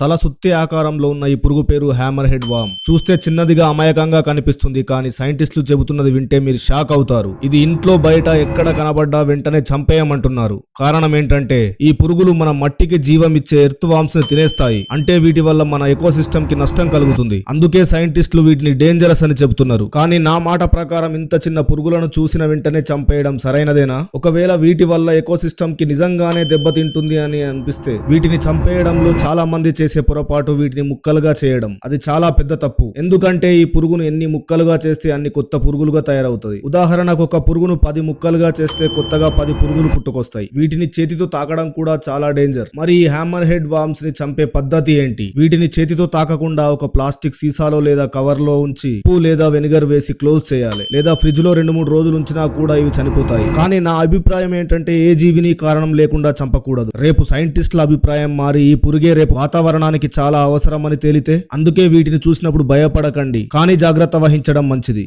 తల సుత్తి ఆకారంలో ఉన్న ఈ పురుగు పేరు హ్యామర్ హెడ్ వామ్. చూస్తే చిన్నదిగా అమాయకంగా కనిపిస్తుంది, కానీ సైంటిస్టులు చెబుతున్నది వింటే మీరు షాక్ అవుతారు. ఇది ఇంట్లో బయట ఎక్కడ కనబడ్డా వెంటనే చంపేయమంటున్నారు. కారణం ఏంటంటే ఈ పురుగులు మన మట్టికి జీవం ఇచ్చే ఎర్త్ వామ్స్ ని తినేస్తాయి. అంటే వీటి వల్ల మన ఎకోసిస్టమ్ కి నష్టం కలుగుతుంది. అందుకే సైంటిస్టులు వీటిని డేంజరస్ అని చెబుతున్నారు. కానీ నా మాట ప్రకారం ఇంత చిన్న పురుగులను చూసిన వెంటనే చంపేయడం సరైనదేనా? ఒకవేళ వీటి వల్ల ఎకోసిస్టమ్ కి నిజంగానే దెబ్బతింటుంది అని అనిపిస్తే వీటిని చంపేయడంలో చాలా మంది చేసే పొరపాటు వీటిని ముక్కలుగా చేయడం. అది చాలా పెద్ద తప్పు. ఎందుకంటే ఈ పురుగును ఎన్ని ముక్కలుగా చేస్తే అన్ని కొత్త పురుగులుగా తయారవుతుంది. ఉదాహరణకు ఒక పురుగును 10 ముక్కలుగా చేస్తే కొత్తగా 10 పురుగులు పుట్టుకొస్తాయి. వీటిని చేతితో తాకడం కూడా చాలా డేంజర్. మరి ఈ హ్యామర్ హెడ్ వామ్స్ ని చంపే పద్ధతి ఏంటి? వీటిని చేతితో తాకకుండా ఒక ప్లాస్టిక్ సీసాలో లేదా కవర్ లో ఉంచి ఉప్పు లేదా వెనిగర్ వేసి క్లోజ్ చేయాలి. లేదా ఫ్రిడ్జ్ లో 2-3 రోజులు ఉంచినా కూడా ఇవి చనిపోతాయి. కానీ నా అభిప్రాయం ఏంటంటే ఏ జీవిని కారణం లేకుండా చంపకూడదు. రేపు సైంటిస్టుల అభిప్రాయం మారి ఈ పురుగే రేపు వాతావరణానికి చాలా అవసరం అని తేలితే, అందుకే వీటిని చూసినప్పుడు భయపడకండి, కానీ జాగ్రత్త వహించడం మంచిది.